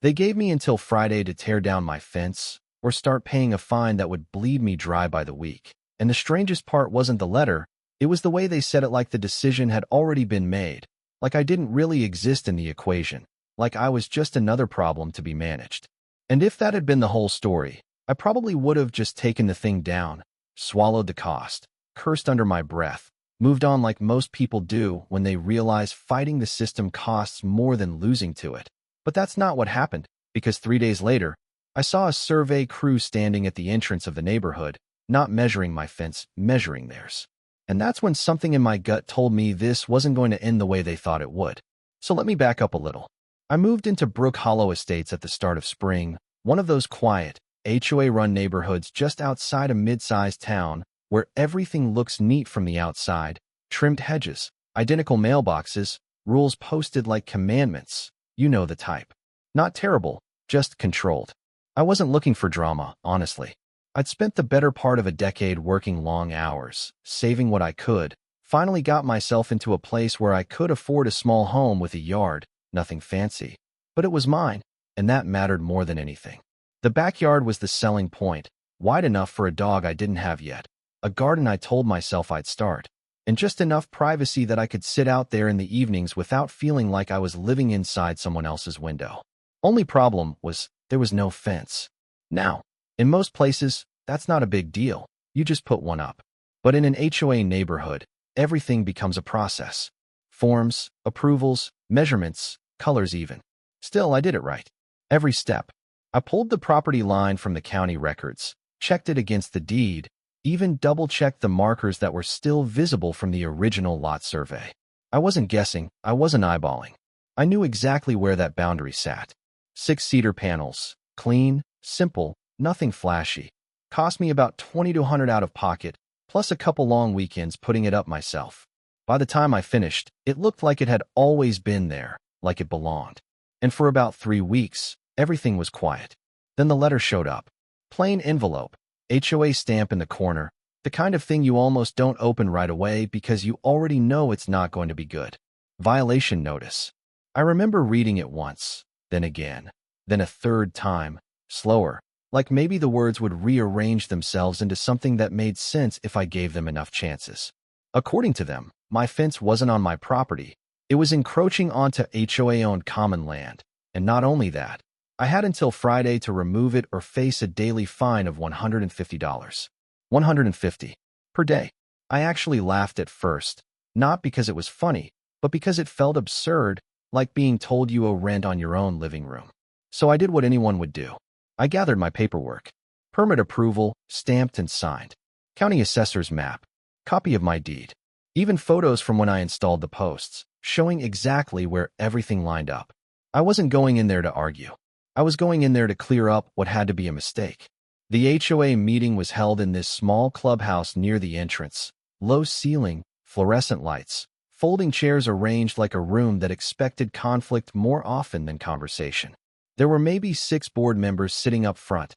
They gave me until Friday to tear down my fence or start paying a fine that would bleed me dry by the week. And the strangest part wasn't the letter, it was the way they said it, like the decision had already been made, like I didn't really exist in the equation, like I was just another problem to be managed. And if that had been the whole story, I probably would have just taken the thing down, swallowed the cost, cursed under my breath, moved on like most people do when they realize fighting the system costs more than losing to it. But that's not what happened, because 3 days later, I saw a survey crew standing at the entrance of the neighborhood, not measuring my fence, measuring theirs. And that's when something in my gut told me this wasn't going to end the way they thought it would. So let me back up a little. I moved into Brook Hollow Estates at the start of spring, one of those quiet, HOA-run neighborhoods just outside a mid-sized town where everything looks neat from the outside, trimmed hedges, identical mailboxes, rules posted like commandments. You know the type. Not terrible, just controlled. I wasn't looking for drama, honestly. I'd spent the better part of a decade working long hours, saving what I could, finally got myself into a place where I could afford a small home with a yard, nothing fancy. But it was mine, and that mattered more than anything. The backyard was the selling point, wide enough for a dog I didn't have yet, a garden I told myself I'd start, and just enough privacy that I could sit out there in the evenings without feeling like I was living inside someone else's window. Only problem was there was no fence. Now, in most places, that's not a big deal. You just put one up. But in an HOA neighborhood, everything becomes a process. Forms, approvals, measurements, colors even. Still, I did it right. Every step. I pulled the property line from the county records, checked it against the deed, even double-checked the markers that were still visible from the original lot survey. I wasn't guessing, I wasn't eyeballing. I knew exactly where that boundary sat. 6 cedar panels, clean, simple, nothing flashy. Cost me about $20 to $100 out of pocket, plus a couple long weekends putting it up myself. By the time I finished, it looked like it had always been there, like it belonged. And for about 3 weeks, everything was quiet. Then the letter showed up. Plain envelope, HOA stamp in the corner, the kind of thing you almost don't open right away because you already know it's not going to be good. Violation notice. I remember reading it once, then again, then a third time, slower, like maybe the words would rearrange themselves into something that made sense if I gave them enough chances. According to them, my fence wasn't on my property. It was encroaching onto HOA-owned common land. And not only that, I had until Friday to remove it or face a daily fine of $150. $150 per day. I actually laughed at first, not because it was funny, but because it felt absurd, like being told you owe rent on your own living room. So I did what anyone would do. I gathered my paperwork. Permit approval, stamped and signed. County assessor's map. Copy of my deed. Even photos from when I installed the posts, showing exactly where everything lined up. I wasn't going in there to argue. I was going in there to clear up what had to be a mistake. The HOA meeting was held in this small clubhouse near the entrance. Low ceiling, fluorescent lights, folding chairs arranged like a room that expected conflict more often than conversation. There were maybe 6 board members sitting up front,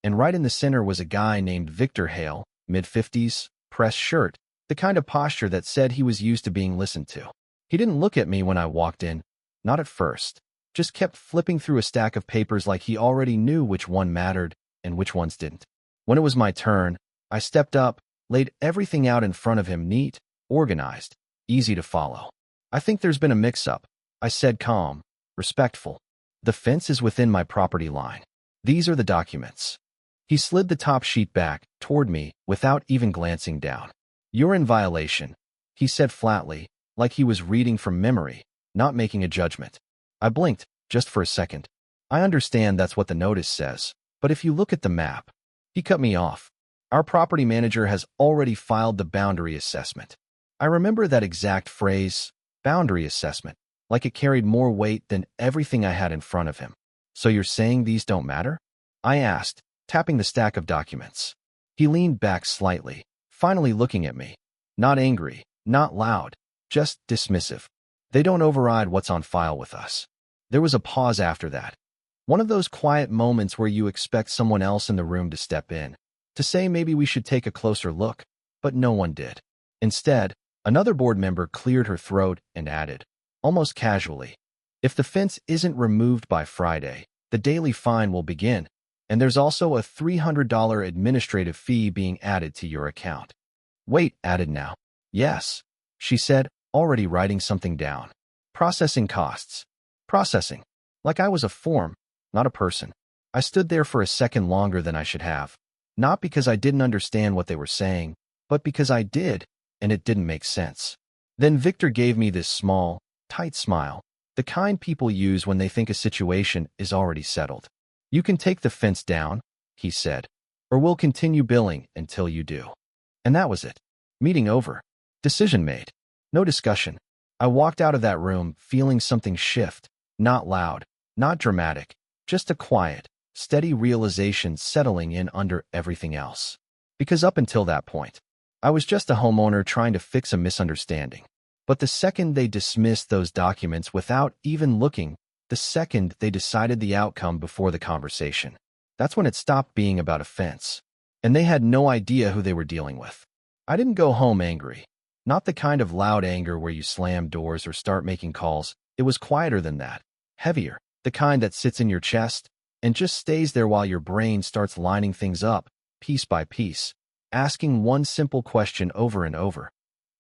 and right in the center was a guy named Victor Hale, mid-50s, pressed shirt, the kind of posture that said he was used to being listened to. He didn't look at me when I walked in, not at first, just kept flipping through a stack of papers like he already knew which one mattered and which ones didn't. When it was my turn, I stepped up, laid everything out in front of him, neat, organized, easy to follow. I think there's been a mix-up, I said, calm, respectful. The fence is within my property line. These are the documents. He slid the top sheet back toward me without even glancing down. You're in violation, he said flatly, like he was reading from memory, not making a judgment. I blinked, just for a second. I understand that's what the notice says, but if you look at the map, he cut me off. Our property manager has already filed the boundary assessment. I remember that exact phrase, boundary assessment, like it carried more weight than everything I had in front of him. So you're saying these don't matter? I asked, tapping the stack of documents. He leaned back slightly, finally looking at me. Not angry, not loud, just dismissive. They don't override what's on file with us. There was a pause after that. One of those quiet moments where you expect someone else in the room to step in, to say maybe we should take a closer look, but no one did. Instead, another board member cleared her throat and added, almost casually, if the fence isn't removed by Friday, the daily fine will begin, and there's also a $300 administrative fee being added to your account. Wait, added now? Yes, she said, already writing something down. Processing costs. Processing. Like I was a form, not a person. I stood there for a second longer than I should have. Not because I didn't understand what they were saying, but because I did, and it didn't make sense. Then Victor gave me this small, tight smile, the kind people use when they think a situation is already settled. You can take the fence down, he said, or we'll continue billing until you do. And that was it. Meeting over. Decision made. No discussion. I walked out of that room feeling something shift, not loud, not dramatic, just a quiet, steady realization settling in under everything else. Because up until that point, I was just a homeowner trying to fix a misunderstanding. But the second they dismissed those documents without even looking, the second they decided the outcome before the conversation, that's when it stopped being about a fence. And they had no idea who they were dealing with. I didn't go home angry. Not the kind of loud anger where you slam doors or start making calls. It was quieter than that. Heavier. The kind that sits in your chest and just stays there while your brain starts lining things up, piece by piece, asking one simple question over and over.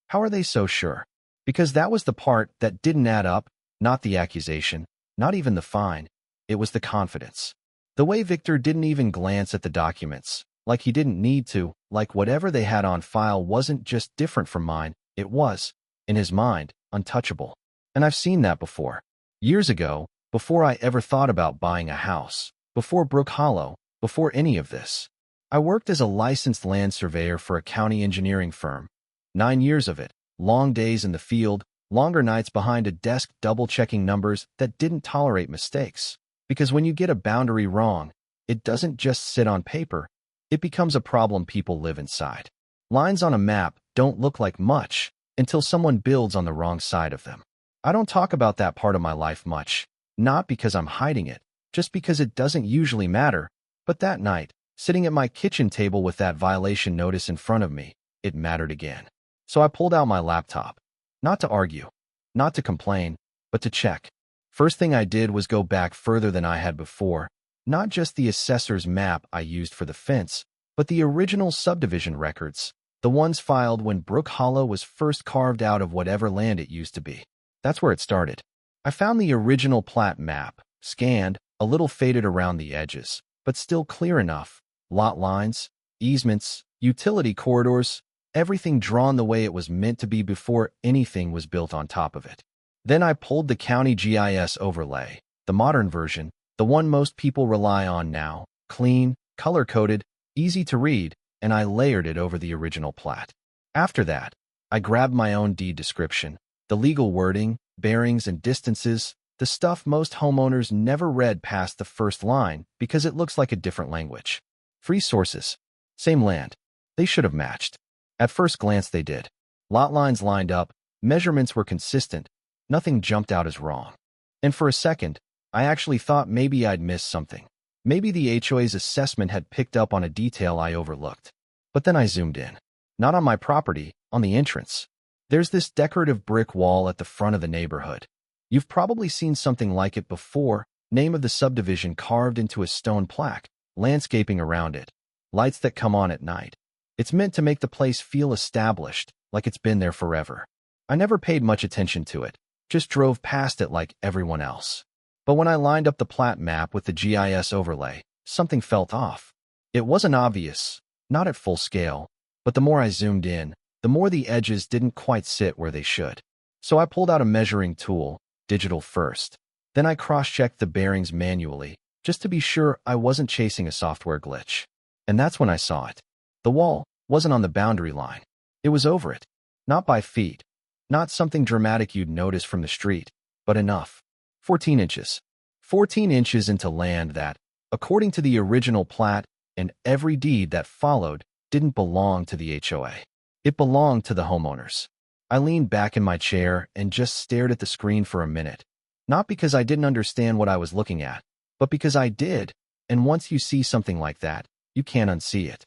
How are they so sure? Because that was the part that didn't add up, not the accusation, not even the fine. It was the confidence. The way Victor didn't even glance at the documents, like he didn't need to, like whatever they had on file wasn't just different from mine, it was, in his mind, untouchable. And I've seen that before. Years ago, before I ever thought about buying a house, before Brook Hollow, before any of this. I worked as a licensed land surveyor for a county engineering firm. 9 years of it, long days in the field, longer nights behind a desk double-checking numbers that didn't tolerate mistakes. Because when you get a boundary wrong, it doesn't just sit on paper. It becomes a problem people live inside. Lines on a map don't look like much until someone builds on the wrong side of them. I don't talk about that part of my life much, not because I'm hiding it, just because it doesn't usually matter. But that night, sitting at my kitchen table with that violation notice in front of me, it mattered again. So I pulled out my laptop. Not to argue, not to complain, but to check. First thing I did was go back further than I had before, not just the assessor's map I used for the fence, but the original subdivision records, the ones filed when Brook Hollow was first carved out of whatever land it used to be. That's where it started. I found the original plat map, scanned, a little faded around the edges, but still clear enough. Lot lines, easements, utility corridors, everything drawn the way it was meant to be before anything was built on top of it. Then I pulled the county GIS overlay, the modern version, the one most people rely on now, clean, color-coded, easy to read, and I layered it over the original plat. After that, I grabbed my own deed description, the legal wording, bearings and distances, the stuff most homeowners never read past the first line because it looks like a different language. Free sources. Same land. They should have matched. At first glance they did. Lot lines lined up, measurements were consistent, nothing jumped out as wrong. And for a second, I actually thought maybe I'd missed something. Maybe the HOA's assessment had picked up on a detail I overlooked. But then I zoomed in. Not on my property, on the entrance. There's this decorative brick wall at the front of the neighborhood. You've probably seen something like it before, name of the subdivision carved into a stone plaque, landscaping around it, lights that come on at night. It's meant to make the place feel established, like it's been there forever. I never paid much attention to it, just drove past it like everyone else. But when I lined up the plat map with the GIS overlay, something felt off. It wasn't obvious, not at full scale, but the more I zoomed in, the more the edges didn't quite sit where they should. So I pulled out a measuring tool, digital first. Then I cross-checked the bearings manually, just to be sure I wasn't chasing a software glitch. And that's when I saw it. The wall wasn't on the boundary line. It was over it. Not by feet. Not something dramatic you'd notice from the street, but enough. 14 inches. 14 inches into land that, according to the original plat and every deed that followed, didn't belong to the HOA. It belonged to the homeowners. I leaned back in my chair and just stared at the screen for a minute. Not because I didn't understand what I was looking at, but because I did, and once you see something like that, you can't unsee it.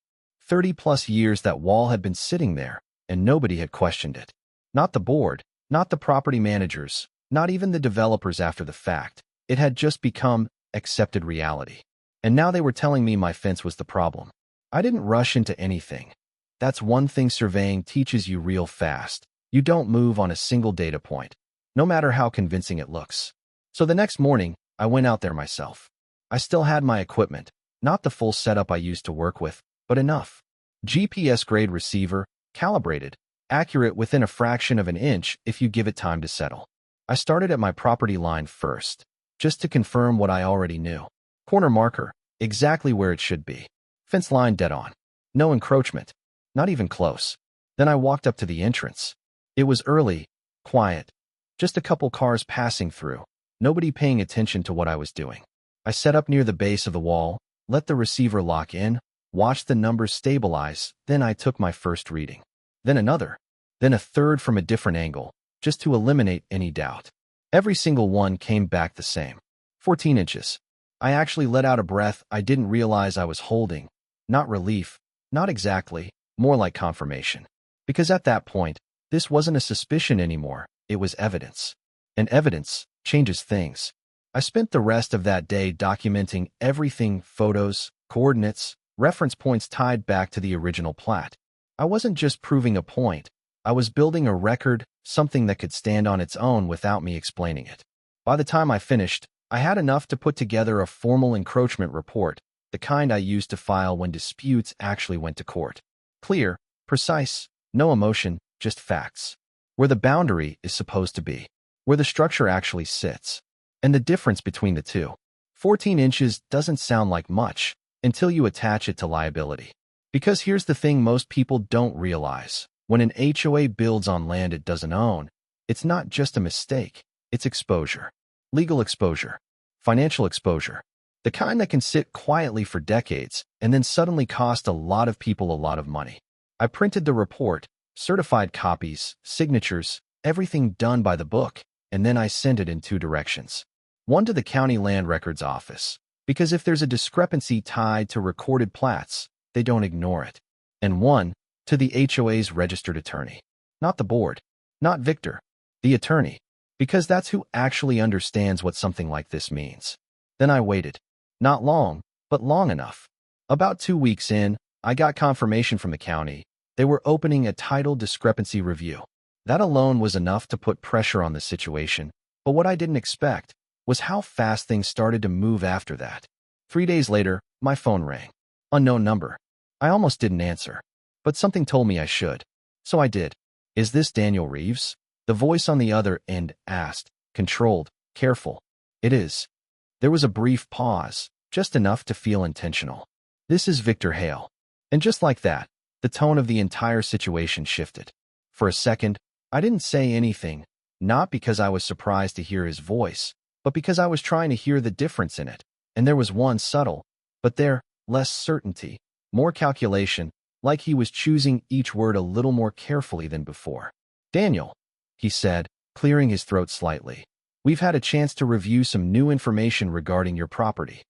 30-plus years that wall had been sitting there, and nobody had questioned it. Not the board, not the property managers, not even the developers after the fact. It had just become accepted reality. And now they were telling me my fence was the problem. I didn't rush into anything. That's one thing surveying teaches you real fast. You don't move on a single data point, no matter how convincing it looks. So the next morning, I went out there myself. I still had my equipment, not the full setup I used to work with, but enough. GPS-grade receiver, calibrated, accurate within a fraction of an inch if you give it time to settle. I started at my property line first, just to confirm what I already knew. Corner marker, exactly where it should be. Fence line dead on. No encroachment. Not even close. Then I walked up to the entrance. It was early, quiet. Just a couple cars passing through. Nobody paying attention to what I was doing. I set up near the base of the wall, let the receiver lock in, watched the numbers stabilize, then I took my first reading. Then another. Then a third from a different angle, just to eliminate any doubt. Every single one came back the same. 14 inches. I actually let out a breath I didn't realize I was holding. Not relief, not exactly, more like confirmation. Because at that point, this wasn't a suspicion anymore, it was evidence. And evidence changes things. I spent the rest of that day documenting everything: photos, coordinates, reference points tied back to the original plat. I wasn't just proving a point, I was building a record, something that could stand on its own without me explaining it. By the time I finished, I had enough to put together a formal encroachment report, the kind I used to file when disputes actually went to court. Clear, precise, no emotion, just facts. Where the boundary is supposed to be. Where the structure actually sits. And the difference between the two. 14 inches doesn't sound like much until you attach it to liability. Because here's the thing most people don't realize. When an HOA builds on land it doesn't own, it's not just a mistake, it's exposure. Legal exposure. Financial exposure. The kind that can sit quietly for decades and then suddenly cost a lot of people a lot of money. I printed the report, certified copies, signatures, everything done by the book, and then I sent it in two directions. One to the county land records office, because if there's a discrepancy tied to recorded plats, they don't ignore it. And one to the HOA's registered attorney. Not the board, not Victor, the attorney, because that's who actually understands what something like this means. Then I waited. Not long, but long enough. About 2 weeks in, I got confirmation from the county. They were opening a title discrepancy review. That alone was enough to put pressure on the situation, but what I didn't expect was how fast things started to move after that. 3 days later, my phone rang. Unknown number. I almost didn't answer, but something told me I should. So I did. Is this Daniel Reeves? The voice on the other end asked, controlled, careful. It is. There was a brief pause, just enough to feel intentional. This is Victor Hale. And just like that, the tone of the entire situation shifted. For a second, I didn't say anything, not because I was surprised to hear his voice, but because I was trying to hear the difference in it. And there was one subtle, but there, less certainty, more calculation, like he was choosing each word a little more carefully than before. Daniel, he said, clearing his throat slightly. We've had a chance to review some new information regarding your property.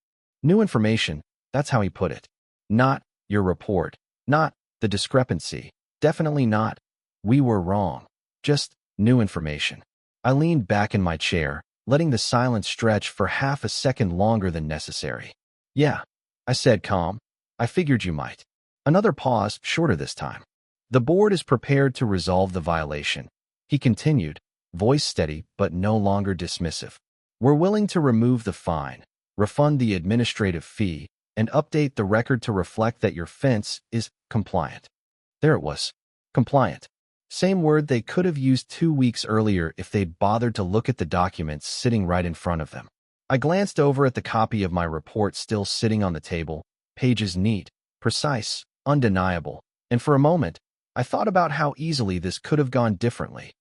New information, that's how he put it. Not your report, not the discrepancy, definitely not. We were wrong. Just new information. I leaned back in my chair, letting the silence stretch for half a second longer than necessary. Yeah, I said calm. I figured you might. Another pause, shorter this time. The board is prepared to resolve the violation. He continued, voice steady but no longer dismissive. We're willing to remove the fine, refund the administrative fee, and update the record to reflect that your fence is compliant. There it was. Compliant. Same word they could have used 2 weeks earlier if they'd bothered to look at the documents sitting right in front of them. I glanced over at the copy of my report still sitting on the table, pages neat, precise, undeniable, and for a moment, I thought about how easily this could have gone differently.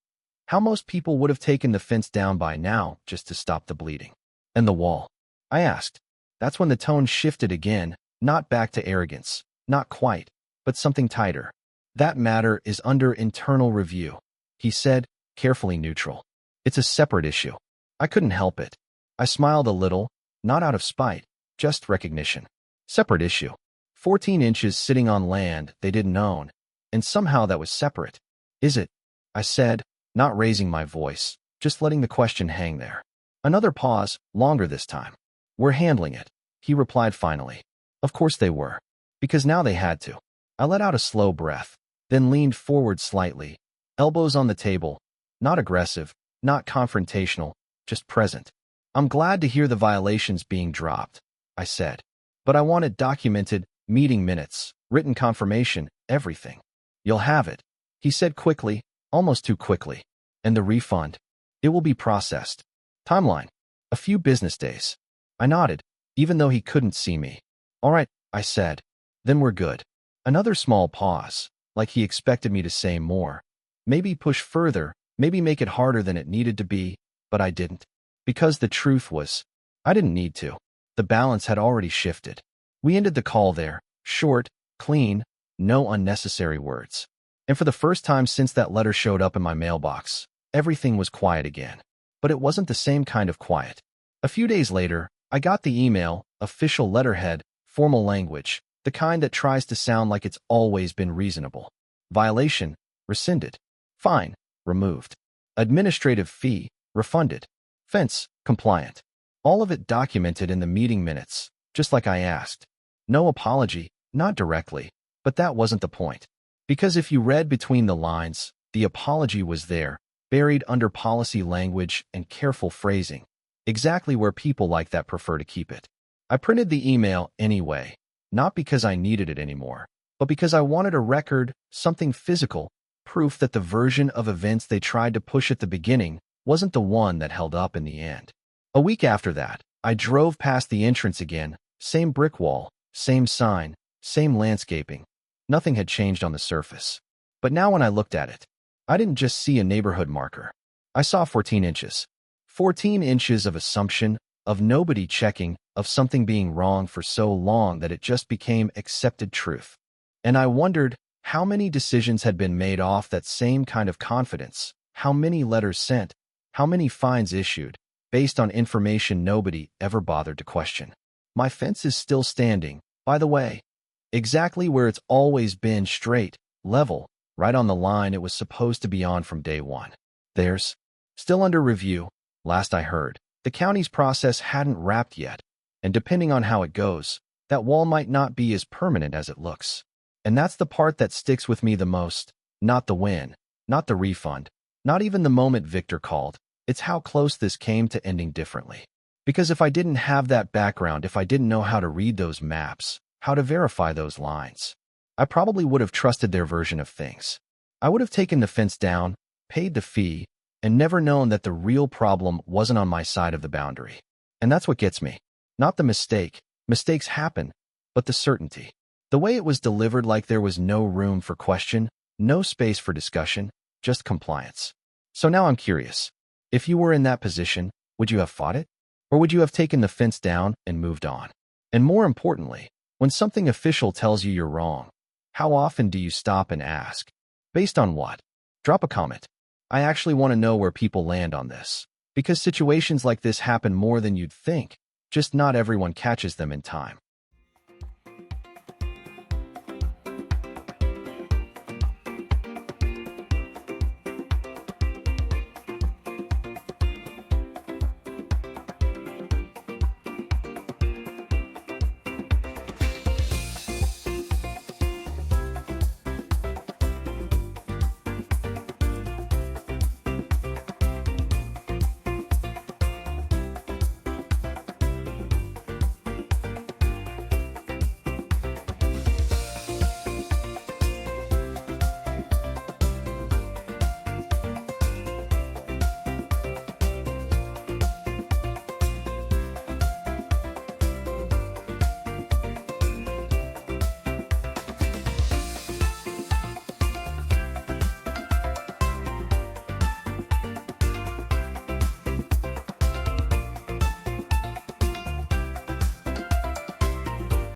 How most people would have taken the fence down by now just to stop the bleeding. And the wall? I asked. That's when the tone shifted again, not back to arrogance, not quite, but something tighter. That matter is under internal review, he said, carefully neutral. It's a separate issue. I couldn't help it. I smiled a little, not out of spite, just recognition. Separate issue. 14 inches sitting on land they didn't own, and somehow that was separate. Is it? I said, not raising my voice, just letting the question hang there. Another pause, longer this time. We're handling it, he replied finally. Of course they were. Because now they had to. I let out a slow breath, then leaned forward slightly, elbows on the table, not aggressive, not confrontational, just present. I'm glad to hear the violations being dropped, I said. But I want it documented, meeting minutes, written confirmation, everything. You'll have it, he said quickly, almost too quickly. And the refund? It will be processed. Timeline. A few business days. I nodded, even though he couldn't see me. All right, I said. Then we're good. Another small pause, like he expected me to say more. Maybe push further, maybe make it harder than it needed to be, but I didn't. Because the truth was, I didn't need to. The balance had already shifted. We ended the call there, short, clean, no unnecessary words. And for the first time since that letter showed up in my mailbox, everything was quiet again. But it wasn't the same kind of quiet. A few days later, I got the email, official letterhead, formal language, the kind that tries to sound like it's always been reasonable. Violation, rescinded. Fine, removed. Administrative fee, refunded. Fence, compliant. All of it documented in the meeting minutes, just like I asked. No apology, not directly, but that wasn't the point. Because if you read between the lines, the apology was there, buried under policy language and careful phrasing, exactly where people like that prefer to keep it. I printed the email anyway, not because I needed it anymore, but because I wanted a record, something physical, proof that the version of events they tried to push at the beginning wasn't the one that held up in the end. A week after that, I drove past the entrance again, same brick wall, same sign, same landscaping. Nothing had changed on the surface. But now when I looked at it, I didn't just see a neighborhood marker. I saw 14 inches. 14 inches of assumption, of nobody checking, of something being wrong for so long that it just became accepted truth. And I wondered how many decisions had been made off that same kind of confidence, how many letters sent, how many fines issued, based on information nobody ever bothered to question. My fence is still standing, by the way, exactly where it's always been, straight, level, right on the line it was supposed to be on from day one. Theirs, still under review, last I heard. The county's process hadn't wrapped yet, and depending on how it goes, that wall might not be as permanent as it looks. And that's the part that sticks with me the most, not the win, not the refund, not even the moment Victor called. It's how close this came to ending differently. Because if I didn't have that background, if I didn't know how to read those maps, how to verify those lines, I probably would have trusted their version of things. I would have taken the fence down, paid the fee, and never known that the real problem wasn't on my side of the boundary. And that's what gets me. Not the mistake. Mistakes happen, but the certainty. The way it was delivered, like there was no room for question, no space for discussion, just compliance. So now I'm curious. If you were in that position, would you have fought it? Or would you have taken the fence down and moved on? And more importantly, when something official tells you you're wrong, how often do you stop and ask? Based on what? Drop a comment. I actually want to know where people land on this. Because situations like this happen more than you'd think, just not everyone catches them in time.